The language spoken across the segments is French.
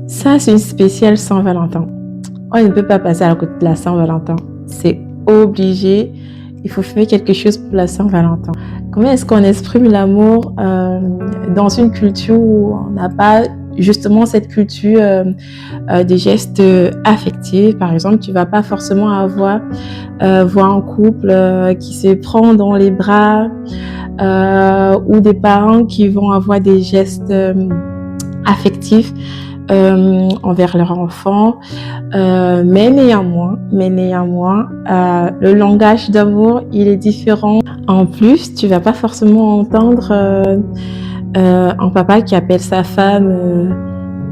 Ça, c'est une spéciale Saint-Valentin. On ne peut pas passer à côté de la Saint-Valentin. C'est obligé. Il faut faire quelque chose pour la Saint-Valentin. Comment est-ce qu'on exprime l'amour dans une culture où on n'a pas justement cette culture des gestes affectifs? Par exemple, tu vas pas forcément voir un couple qui se prend dans les bras ou des parents qui vont avoir des gestes affectifs envers leur enfant, mais néanmoins, le langage d'amour, il est différent. En plus, tu vas pas forcément entendre un papa qui appelle sa femme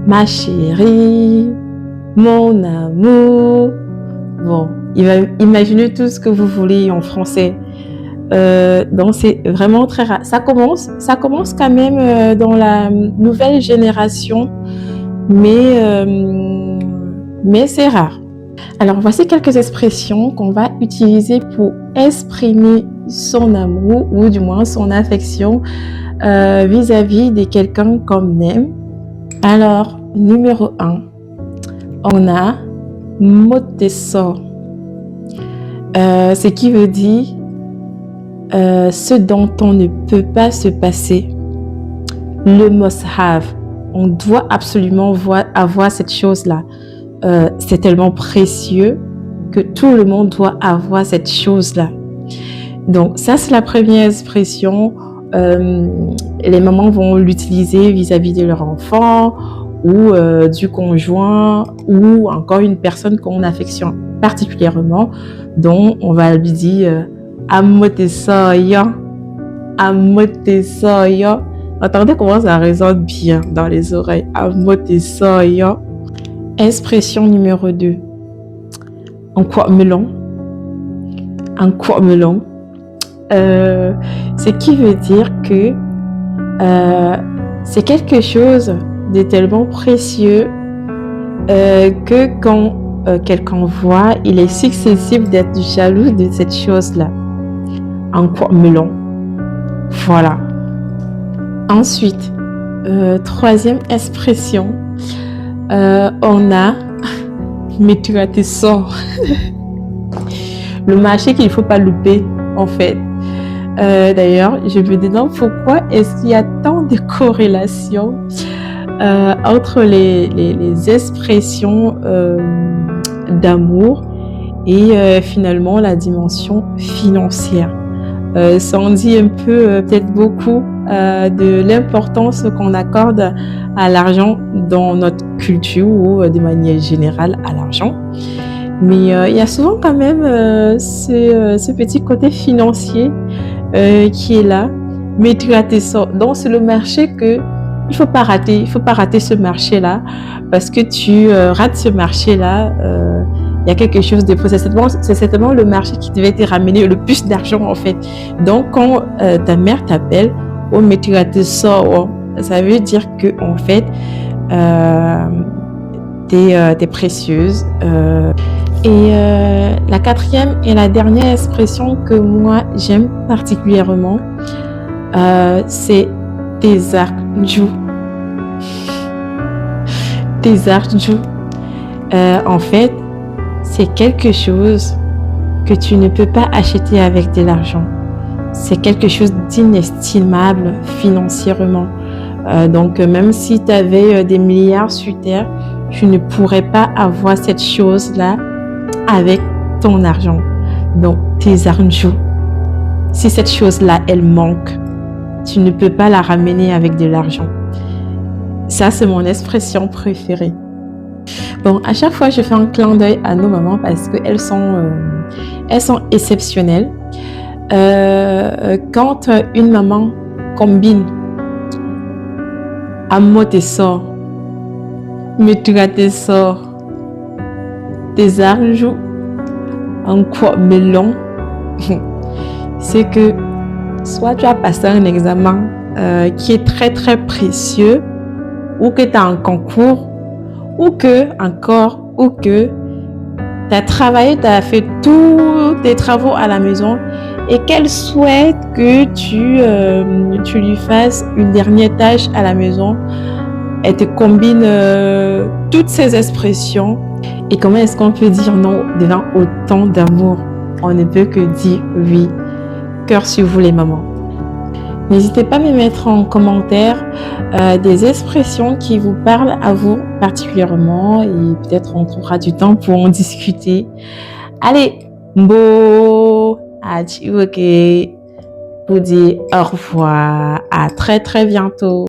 ma chérie, mon amour. Bon, il va imaginer tout ce que vous voulez en français. Donc c'est vraiment très rare. Ça commence quand même dans la nouvelle génération. Mais c'est rare. Alors, voici quelques expressions qu'on va utiliser pour exprimer son amour ou du moins son affection vis-à-vis de quelqu'un qu'on aime. Alors, numéro 1, on a moteso, ce qui veut dire ce dont on ne peut pas se passer. Le must have. On doit absolument avoir cette chose-là. C'est tellement précieux que tout le monde doit avoir cette chose-là. Donc, ça, c'est la première expression. Les mamans vont l'utiliser vis-à-vis de leur enfant ou du conjoint ou encore une personne qu'on affectionne particulièrement, dont on va lui dire « Amote soya »,« Amote soya ». Entendez comment ça résonne bien dans les oreilles. Amote soya. Expression numéro 2. En quoi melon. En quoi melon. Ce qui veut dire que c'est quelque chose de tellement précieux que quand quelqu'un voit, il est susceptible d'être jaloux de cette chose-là. En quoi melon. Voilà. Ensuite, troisième expression, on a mais tu as tes sorts. Le marché qu'il ne faut pas louper, en fait. D'ailleurs, je me demande pourquoi est-ce qu'il y a tant de corrélations entre les expressions d'amour et finalement la dimension financière. Ça en dit un peu, peut-être beaucoup, de l'importance qu'on accorde à l'argent dans notre culture ou de manière générale à l'argent. Mais il y a souvent quand même ce petit côté financier qui est là. Mais tu as tes sorts. Donc c'est le marché que il faut pas rater ce marché-là, parce que tu rates ce marché-là. Il y a quelque chose de faux. C'est certainement le marché qui devait te ramener le plus d'argent en fait. Donc quand ta mère t'appelle, oh mais tu as tes sorts, ça veut dire que en fait t'es précieuse. Et la quatrième et la dernière expression que moi j'aime particulièrement, c'est tes arjou. Tes arjou. En fait, c'est quelque chose que tu ne peux pas acheter avec de l'argent. C'est quelque chose d'inestimable financièrement. Donc, même si tu avais des milliards sur terre, tu ne pourrais pas avoir cette chose-là avec ton argent. Donc, tes arjou. Si cette chose-là, elle manque, tu ne peux pas la ramener avec de l'argent. Ça, c'est mon expression préférée. Bon, à chaque fois, je fais un clin d'œil à nos mamans parce qu'elles sont exceptionnelles. Quand une maman combine amour tes sorts, mais tu as tes sorts, tes arjou, en quoi melon, c'est que soit tu as passé un examen qui est très très précieux, ou que tu as un concours, ou que tu as travaillé, tu as fait tous tes travaux à la maison et qu'elle souhaite que tu lui fasses une dernière tâche à la maison. elle te combine toutes ces expressions. Et comment est-ce qu'on peut dire non devant autant d'amour? On ne peut que dire oui. Cœur sur vous les mamans. N'hésitez pas à me mettre en commentaire des expressions qui vous parlent à vous particulièrement et peut-être on trouvera du temps pour en discuter. Allez, mbo, ok, vous dire au revoir, à très très bientôt.